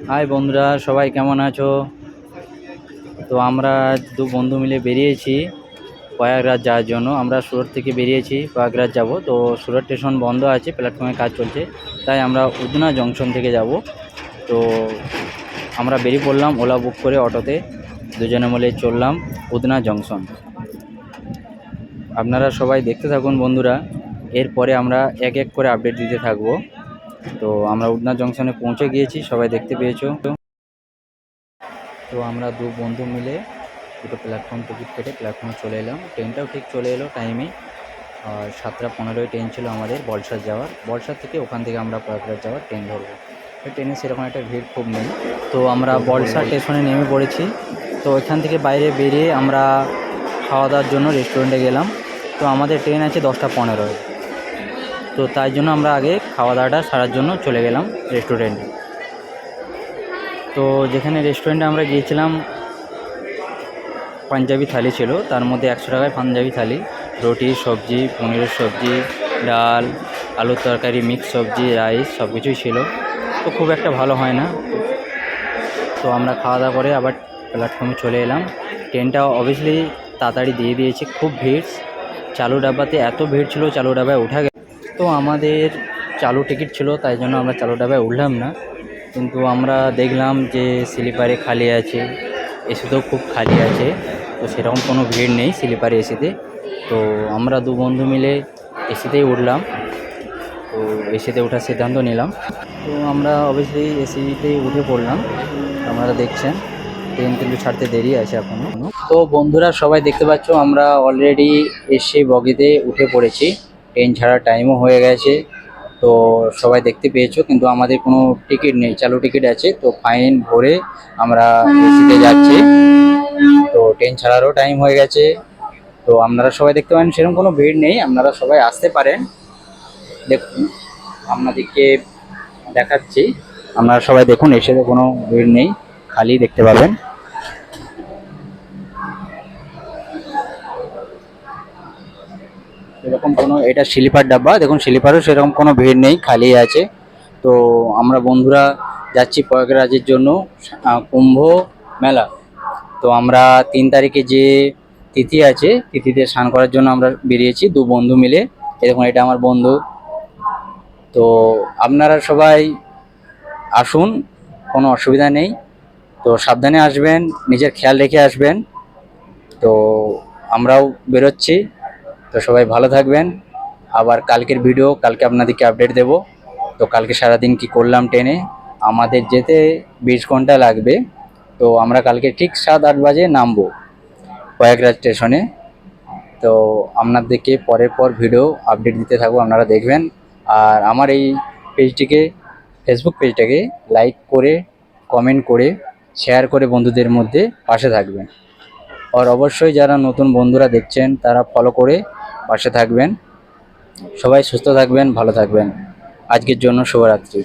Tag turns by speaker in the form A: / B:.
A: High বন্ধুরা, সবাই কেমন আছো? তো আমরা দু বন্ধু মিলে বেরিয়েছি প্রয়াগরাজ যাওয়ার জন্য। আমরা সুরত থেকে বেরিয়েছি, প্রয়াগরাজ যাব। তো সুরত স্টেশন বন্ধ আছে, প্ল্যাটফর্মে কাজ চলছে, তাই আমরা উদনা জংশন থেকে যাব। তো আমরা বেরিয়ে পড়লাম ওলা বুক করে অটোতে, দুজনে মিলে চললাম উদনা জংশন। আপনারা সবাই দেখতে থাকুন বন্ধুরা, এরপরে আমরা এক এক করে আপডেট দিতে থাকবো। তো আমরা উদনা জংশনে পৌঁছে গিয়েছি, সবাই দেখতে পেয়েছো। তো আমরা দু বন্ধু মিলে দুটো প্ল্যাটফর্ম টিকিট কেটে প্ল্যাটফর্মে চলে এলাম। ট্রেনটাও ঠিক চলে এলো টাইমে। আর 7:15 ট্রেন ছিল আমাদের বলসার যাওয়ার। বলসার থেকে ওখান থেকে আমরা প্রয়াগরাজ যাওয়ার ট্রেন ধরবো। ট্রেনে সেরকম একটা ভিড় খুব নেই। তো আমরা বলসা স্টেশনে নেমে পড়েছি। তো এখান থেকে বাইরে বেরিয়ে আমরা খাওয়া দাওয়ার জন্য রেস্টুরেন্টে গেলাম। তো আমাদের ট্রেন আছে 10:15। তো তাই জন্য আমরা আগে খাওয়া দাওয়াটা সারার জন্য চলে গেলাম রেস্টুরেন্টে। তো যেখানে রেস্টুরেন্টে আমরা গিয়েছিলাম, পাঞ্জাবি থালি ছিল, তার মধ্যে 100 টাকায় পাঞ্জাবি থালি, রুটি, সবজি, পনিরের সবজি, ডাল, আলুর তরকারি, মিক্স সবজি, রাইস সব কিছুই ছিল। তো খুব একটা ভালো হয় না। তো আমরা খাওয়া দাওয়া করে আবার প্ল্যাটফর্মে চলে এলাম। ট্রেনটা অবভিয়াসলি তাড়াতাড়ি দিয়ে দিয়েছে, খুব ভিড়। চালু ডাব্বাতে এত ভিড় ছিল, চালু ডাব্বায় উঠা গেল। তো আমাদের চালু টিকিট ছিল, তাই জন্য আমরা চালু ডাব্বায় উঠলাম না। কিন্তু আমরা দেখলাম যে স্লিপারে খালি আছে, এসিতেও খুব খালি আছে। তো সেরকম কোনো ভিড় নেই স্লিপারে, এসিতে। তো আমরা দু বন্ধু মিলে এসিতেই উঠলাম। তো এসিতে ওঠার সিদ্ধান্ত নিলাম। তো আমরা অবভিয়াসলি এসিতেই উঠে পড়লাম। আপনারা দেখছেন ট্রেন কিন্তু ছাড়তে দেরি আছে এখনও। তো বন্ধুরা সবাই দেখতে পাচ্ছ, আমরা অলরেডি এসি বগিতে উঠে পড়েছি। ট্রেন ছাড়ার টাইমও হয়ে গেছে। তো সবাই দেখতে পেয়েছো, কিন্তু আমাদের কোনো টিকিট নেই, চালু টিকিট আছে। তো ফাইন ভরে আমরা এসিতে যাচ্ছি। তো ট্রেন ছাড়ারও টাইম হয়ে গেছে। তো আপনারা সবাই দেখতে পারেন সেরকম কোনো ভিড় নেই, আপনারা সবাই আসতে পারেন। দেখুন আপনাদেরকে দেখাচ্ছি, আপনারা সবাই দেখুন, এসে কোনো ভিড় নেই, খালি দেখতে পাবেন। এরকম কোনো, এটা স্লিপার ডাব্বা, দেখুন স্লিপারও সেরকম কোনো ভিড় নেই, খালি আছে। তো আমরা বন্ধুরা যাচ্ছি প্রয়াগরাজের জন্য, কুম্ভ মেলা। তো আমরা 3 তারিখে যে তিথি আছে, তিথিতে স্নান করার জন্য আমরা বেরিয়েছি দু বন্ধু মিলে। এরকম, এটা আমার বন্ধু। তো আপনারা সবাই আসুন, কোনো অসুবিধা নেই। তো সাবধানে আসবেন, নিজের খেয়াল রেখে আসবেন। তো আমরাও বেরোচ্ছি। তো সবাই ভালো থাকবেন। আবার কালকের ভিডিও কালকে আপনাদেরকে আপডেট দেব। তো কালকে সারাদিন কি করলাম ট্রেনে, আমাদের যেতে 20 ঘন্টা লাগবে। তো আমরা কালকে ঠিক 7-8 বাজে নামবো প্রয়াগরাজ স্টেশনে। তো আপনাদেরকে পরের পর ভিডিও আপডেট দিতে থাকবো, আপনারা দেখবেন। আর আমার এই পেজটিকে, ফেসবুক পেজটাকে লাইক করে, কমেন্ট করে, শেয়ার করে বন্ধুদের মধ্যে পাশে থাকবেন। আর অবশ্যই যারা নতুন বন্ধুরা দেখছেন তারা ফলো করে পাশে থাকবেন। সবাই সুস্থ থাকবেন, ভালো থাকবেন। আজকের জন্য শুভরাত্রি।